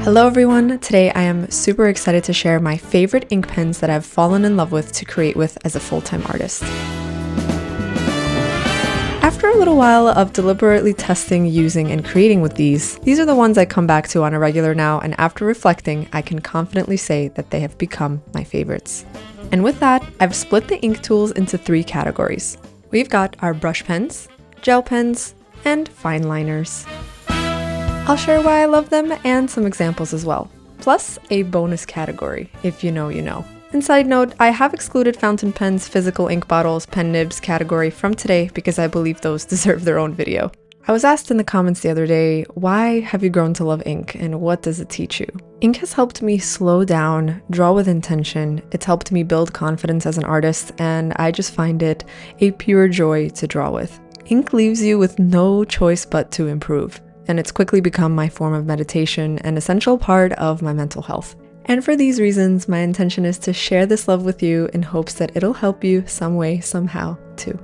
Hello everyone, today I am super excited to share my favorite ink pens that I've fallen in love with to create with as a full-time artist. After a little while of deliberately testing, using, and creating with these are the ones I come back to on a regular now, and after reflecting, I can confidently say that they have become my favorites. And with that, I've split the ink tools into 3 categories. We've got our brush pens, gel pens, and fine liners. I'll share why I love them and some examples as well, plus a bonus category, if you know, you know. And side note, I have excluded fountain pens, physical ink bottles, pen nibs category from today because I believe those deserve their own video. I was asked in the comments the other day, why have you grown to love ink and what does it teach you? Ink has helped me slow down, draw with intention, it's helped me build confidence as an artist, and I just find it a pure joy to draw with. Ink leaves you with no choice but to improve, and it's quickly become my form of meditation, an essential part of my mental health. And for these reasons, my intention is to share this love with you in hopes that it'll help you some way, somehow, too.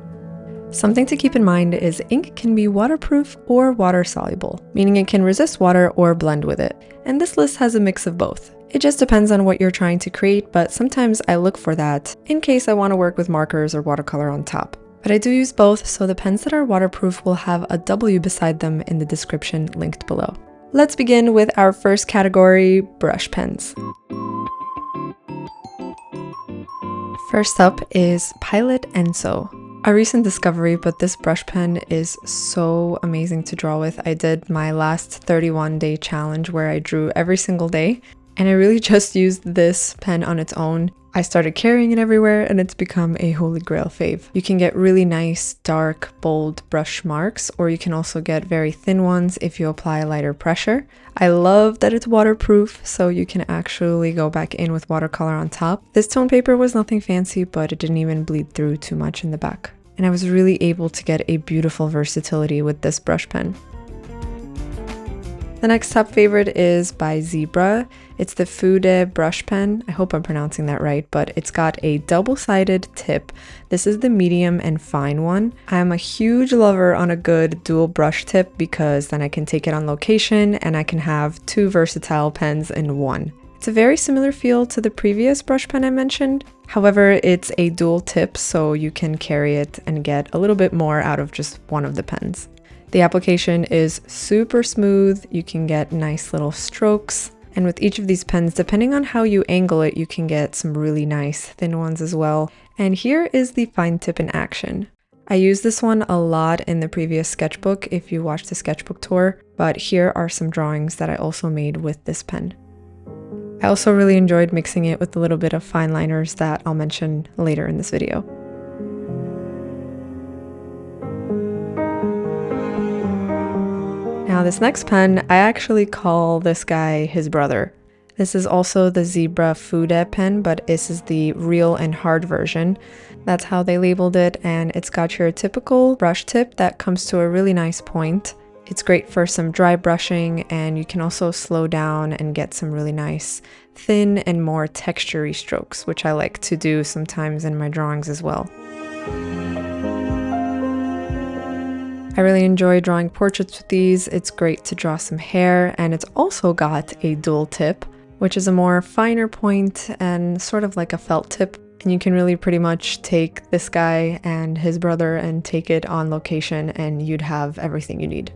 Something to keep in mind is ink can be waterproof or water soluble, meaning it can resist water or blend with it. And this list has a mix of both. It just depends on what you're trying to create, but sometimes I look for that in case I want to work with markers or watercolor on top. But I do use both, so the pens that are waterproof will have a W beside them in the description linked below. Let's begin with our first category, brush pens. First up is Pilot Enso. A recent discovery, but this brush pen is so amazing to draw with. I did my last 31-day challenge where I drew every single day, and I really just used this pen on its own. I started carrying it everywhere and it's become a holy grail fave. You can get really nice, dark, bold brush marks, or you can also get very thin ones if you apply lighter pressure. I love that it's waterproof, so you can actually go back in with watercolor on top. This tone paper was nothing fancy, but it didn't even bleed through too much in the back. And I was really able to get a beautiful versatility with this brush pen. The next top favorite is by Zebra. It's the Fude brush pen. I hope I'm pronouncing that right, but it's got a double-sided tip. This is the medium and fine one. I'm a huge lover on a good dual brush tip because then I can take it on location and I can have 2 versatile pens in one. It's a very similar feel to the previous brush pen I mentioned. However, it's a dual tip, so you can carry it and get a little bit more out of just one of the pens. The application is super smooth, you can get nice little strokes, and with each of these pens, depending on how you angle it, you can get some really nice thin ones as well. And here is the fine tip in action. I used this one a lot in the previous sketchbook if you watched the sketchbook tour, but here are some drawings that I also made with this pen. I also really enjoyed mixing it with a little bit of fine liners that I'll mention later in this video. Now this next pen, I actually call this guy his brother. This is also the Zebra Fude pen, but this is the real and hard version. That's how they labeled it, and it's got your typical brush tip that comes to a really nice point. It's great for some dry brushing, and you can also slow down and get some really nice thin and more textury strokes, which I like to do sometimes in my drawings as well. I really enjoy drawing portraits with these. It's great to draw some hair, and it's also got a dual tip, which is a more finer point and sort of like a felt tip. And you can really pretty much take this guy and his brother and take it on location and you'd have everything you need.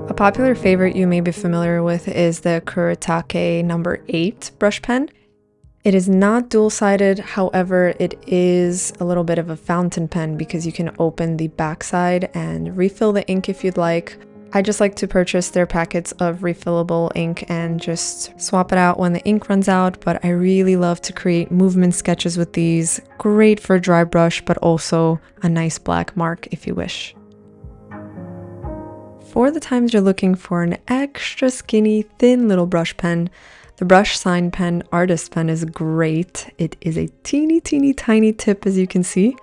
A popular favorite you may be familiar with is the Kuretake No. 8 brush pen. It is not dual-sided, however, it is a little bit of a fountain pen because you can open the backside and refill the ink if you'd like. I just like to purchase their packets of refillable ink and just swap it out when the ink runs out, but I really love to create movement sketches with these. Great for dry brush, but also a nice black mark if you wish. For the times you're looking for an extra skinny, thin little brush pen, the Brush Sign Pen Artist Pen is great. It is a teeny tiny tip, as you can see.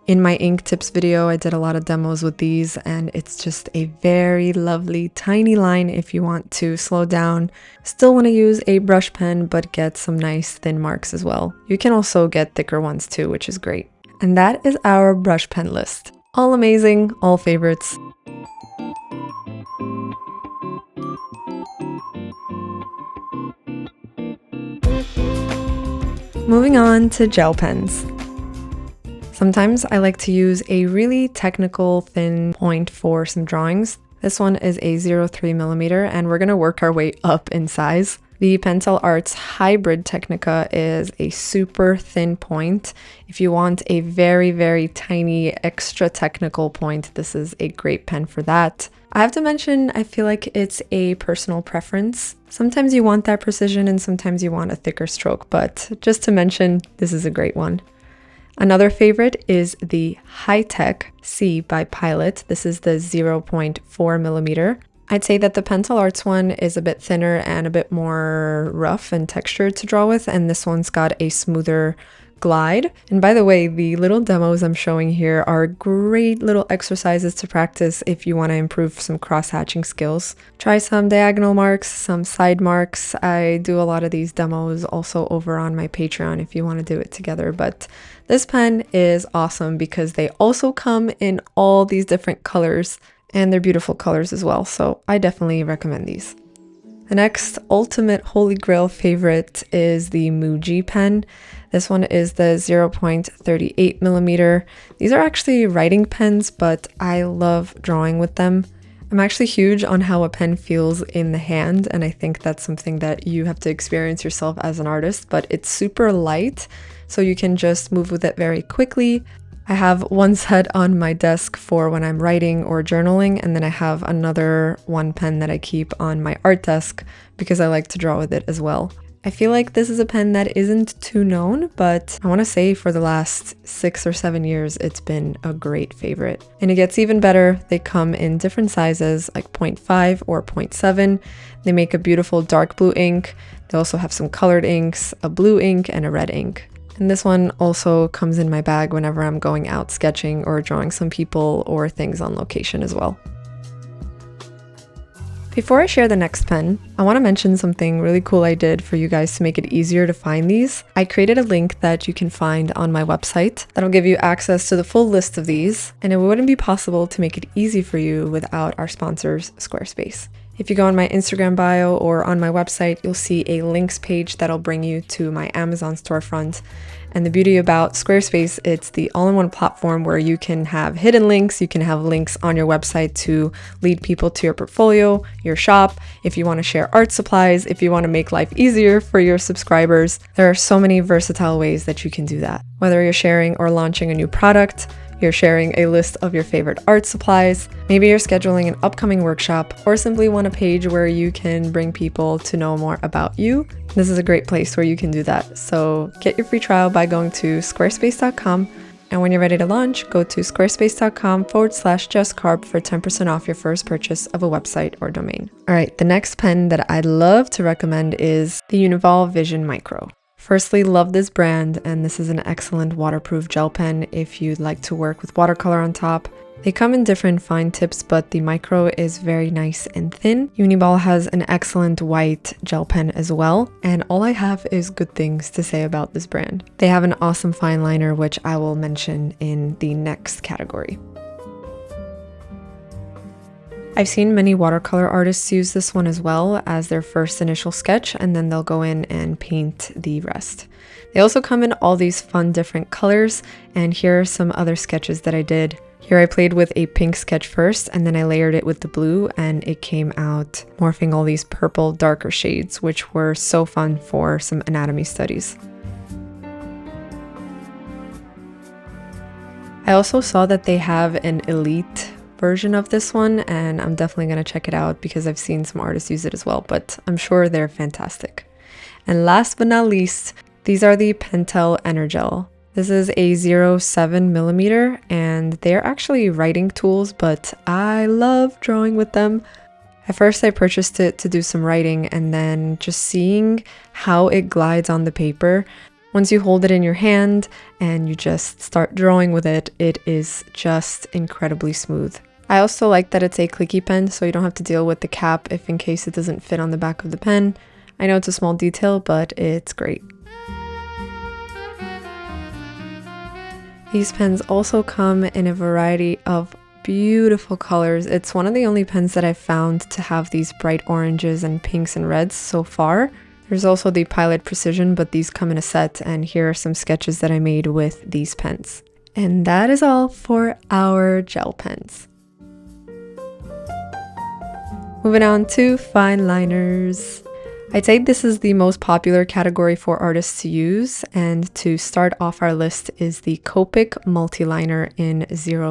In my ink tips video, I did a lot of demos with these, and it's just a very lovely tiny line if you want to slow down. Still want to use a brush pen, but get some nice thin marks as well. You can also get thicker ones too, which is great. And that is our brush pen list. All amazing, all favorites. Moving on to gel pens. Sometimes I like to use a really technical thin point for some drawings. This one is a 0.3 millimeter, and we're gonna work our way up in size. The Pentel Arts Hybrid Technica is a super thin point. If you want a very, very tiny extra technical point, this is a great pen for that. I have to mention, I feel like it's a personal preference. Sometimes you want that precision and sometimes you want a thicker stroke, but just to mention, this is a great one. Another favorite is the High-Tech C by Pilot. This is the 0.4 millimeter. I'd say that the Pentel Arts one is a bit thinner and a bit more rough and textured to draw with, and this one's got a smoother glide. And by the way, the little demos I'm showing here are great little exercises to practice if you want to improve some cross-hatching skills. Try some diagonal marks, some side marks. I do a lot of these demos also over on my Patreon if you want to do it together, but this pen is awesome because they also come in all these different colors, and they're beautiful colors as well, so I definitely recommend these. The next ultimate holy grail favorite is the Muji pen. This one is the 0.38 millimeter. These are actually writing pens, but I love drawing with them. I'm actually huge on how a pen feels in the hand, and I think that's something that you have to experience yourself as an artist, but it's super light, so you can just move with it very quickly. I have one set on my desk for when I'm writing or journaling, and then I have another one pen that I keep on my art desk because I like to draw with it as well. I feel like this is a pen that isn't too known, but I want to say for the last 6 or 7 years, it's been a great favorite. And it gets even better. They come in different sizes, like 0.5 or 0.7. They make a beautiful dark blue ink. They also have some colored inks, a blue ink, and a red ink. And this one also comes in my bag whenever I'm going out sketching or drawing some people or things on location as well. Before I share the next pen, I want to mention something really cool I did for you guys to make it easier to find these. I created a link that you can find on my website that'll give you access to the full list of these, and it wouldn't be possible to make it easy for you without our sponsors, Squarespace. If you go on my Instagram bio or on my website, you'll see a links page that'll bring you to my Amazon storefront. And the beauty about Squarespace, it's the all-in-one platform where you can have hidden links, you can have links on your website to lead people to your portfolio, your shop, if you want to share art supplies, if you want to make life easier for your subscribers. There are so many versatile ways that you can do that. Whether you're sharing or launching a new product, you're sharing a list of your favorite art supplies, maybe you're scheduling an upcoming workshop, or simply want a page where you can bring people to know more about you, this is a great place where you can do that. So get your free trial by going to squarespace.com, and when you're ready to launch, go to squarespace.com/justcarb for 10% off your first purchase of a website or domain. All right, the next pen that I'd love to recommend is the Unival Vision Micro. Firstly, love this brand, and this is an excellent waterproof gel pen if you'd like to work with watercolor on top. They come in different fine tips, but the micro is very nice and thin. Unival has an excellent white gel pen as well, and all I have is good things to say about this brand. They have an awesome fine liner, which I will mention in the next category. I've seen many watercolor artists use this one as well as their first initial sketch, and then they'll go in and paint the rest. They also come in all these fun different colors, and here are some other sketches that I did. Here I played with a pink sketch first, and then I layered it with the blue, and it came out morphing all these purple darker shades, which were so fun for some anatomy studies. I also saw that they have an elite version of this one, and I'm definitely going to check it out because I've seen some artists use it as well, but I'm sure they're fantastic. And last but not least, these are the Pentel Energel. This is a 0.7 millimeter, and they're actually writing tools, but I love drawing with them. At first I purchased it to do some writing, and then just seeing how it glides on the paper. Once you hold it in your hand and you just start drawing with it, it is just incredibly smooth. I also like that it's a clicky pen, so you don't have to deal with the cap if in case it doesn't fit on the back of the pen. I know it's a small detail, but it's great. These pens also come in a variety of beautiful colors. It's one of the only pens that I've found to have these bright oranges and pinks and reds so far. There's also the Pilot Precision, but these come in a set, and here are some sketches that I made with these pens. And that is all for our gel pens. Moving on to fine liners. I'd say this is the most popular category for artists to use, and to start off our list is the Copic Multiliner in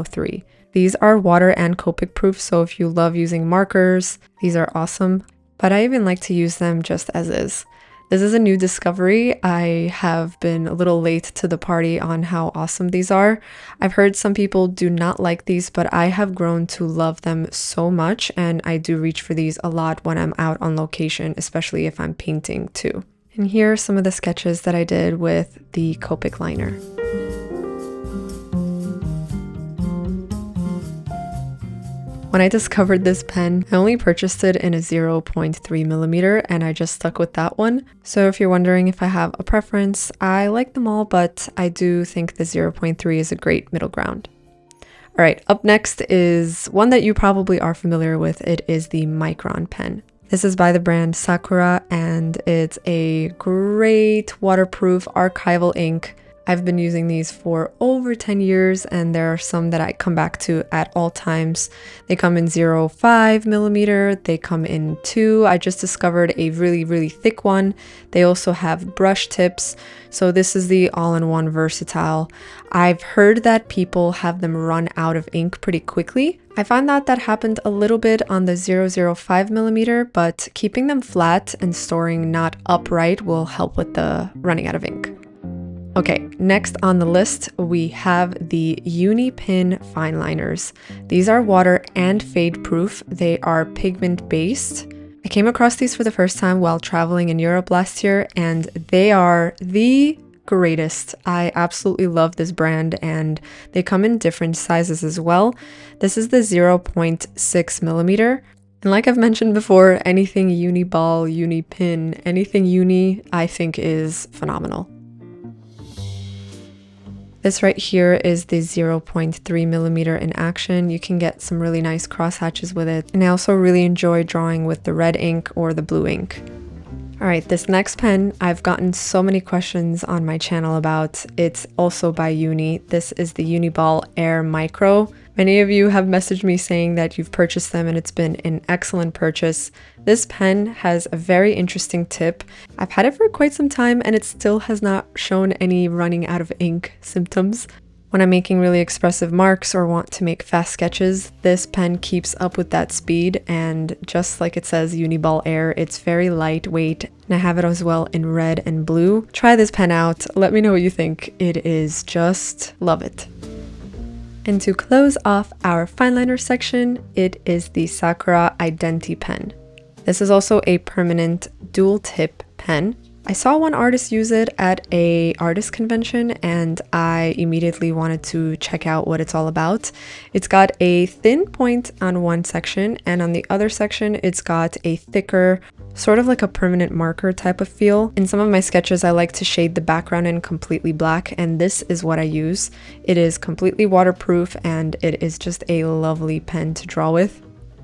03. These are water and Copic proof, so if you love using markers, these are awesome, but I even like to use them just as is. This is a new discovery. I have been a little late to the party on how awesome these are. I've heard some people do not like these, but I have grown to love them so much, and I do reach for these a lot when I'm out on location, especially if I'm painting too. And here are some of the sketches that I did with the Copic liner. When I discovered this pen, I only purchased it in a 0.3 millimeter, and I just stuck with that one. So if you're wondering if I have a preference, I like them all, but I do think the 0.3 is a great middle ground. All right, up next is one that you probably are familiar with. It is the Micron pen. This is by the brand Sakura, and it's a great waterproof archival ink. I've been using these for over 10 years, and there are some that I come back to at all times. They come in 0.5 millimeter, they come in 2. I just discovered a really thick one. They also have brush tips, so this is the all-in-one versatile. I've heard that people have them run out of ink pretty quickly. I found that happened a little bit on the 0.05 millimeter, but keeping them flat and storing not upright will help with the running out of ink. Okay, next on the list, we have the Uni-Pin fine liners. These are water and fade proof. They are pigment based. I came across these for the first time while traveling in Europe last year, and they are the greatest. I absolutely love this brand, and they come in different sizes as well. This is the 0.6 millimeter. And like I've mentioned before, anything uni ball, uni pin, anything uni, I think is phenomenal. This right here is the 0.3 millimeter in action. You can get some really nice crosshatches with it. And I also really enjoy drawing with the red ink or the blue ink. All right, this next pen, I've gotten so many questions on my channel about. It's also by Uni. This is the Uniball Air Micro. Many of you have messaged me saying that you've purchased them and it's been an excellent purchase. This pen has a very interesting tip. I've had it for quite some time and it still has not shown any running out of ink symptoms. When I'm making really expressive marks or want to make fast sketches, this pen keeps up with that speed, and just like it says Uniball Air, it's very lightweight, and I have it as well in red and blue. Try this pen out, let me know what you think. It is just love it. And to close off our fine liner section, it is the Sakura Identi pen. This is also a permanent dual tip pen. I saw one artist use it at a artist convention and I immediately wanted to check out what it's all about. It's got a thin point on one section, and on the other section it's got a thicker, sort of like a permanent marker type of feel. In some of my sketches I like to shade the background in completely black, and this is what I use. It is completely waterproof and it is just a lovely pen to draw with.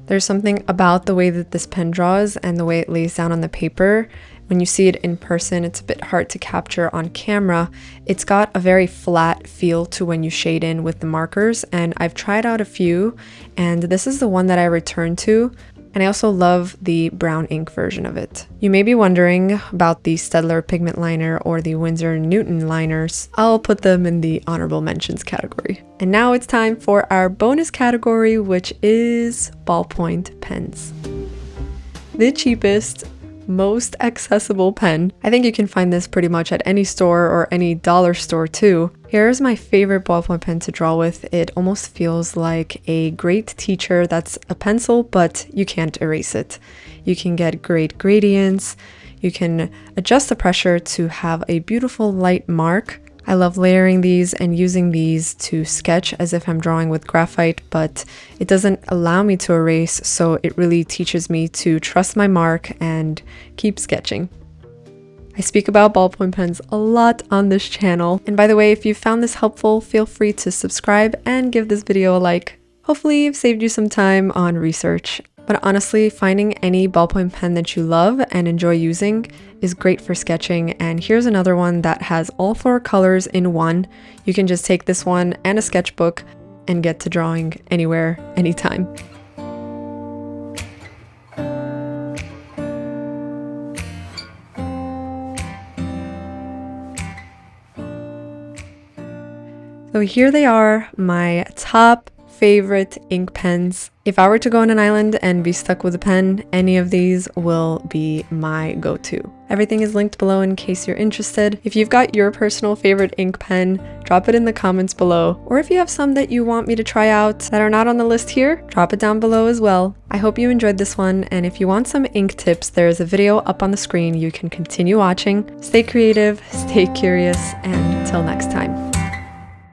There's something about the way that this pen draws and the way it lays down on the paper. When you see it in person, it's a bit hard to capture on camera. It's got a very flat feel to when you shade in with the markers, and I've tried out a few, and this is the one that I return to. And I also love the brown ink version of it. You may be wondering about the Staedtler pigment liner or the Winsor Newton liners. I'll put them in the honorable mentions category. And now it's time for our bonus category, which is ballpoint pens. The cheapest, most accessible pen. I think you can find this pretty much at any store or any dollar store too. Here's my favorite ballpoint pen to draw with. It almost feels like a great teacher that's a pencil, but you can't erase it. You can get great gradients. You can adjust the pressure to have a beautiful light mark. I love layering these and using these to sketch as if I'm drawing with graphite, but it doesn't allow me to erase, so it really teaches me to trust my mark and keep sketching. I speak about ballpoint pens a lot on this channel, and by the way, if you found this helpful, feel free to subscribe and give this video a like. Hopefully I've saved you some time on research. But honestly, finding any ballpoint pen that you love and enjoy using is great for sketching. And here's another one that has all 4 colors in one. You can just take this one and a sketchbook and get to drawing anywhere, anytime. So here they are, my top favorite ink pens. If I were to go on an island and be stuck with a pen, any of these will be my go-to. Everything is linked below in case you're interested. If you've got your personal favorite ink pen, drop it in the comments below. Or if you have some that you want me to try out that are not on the list here, drop it down below as well. I hope you enjoyed this one, and if you want some ink tips, there is a video up on the screen you can continue watching. Stay creative, stay curious, and until next time.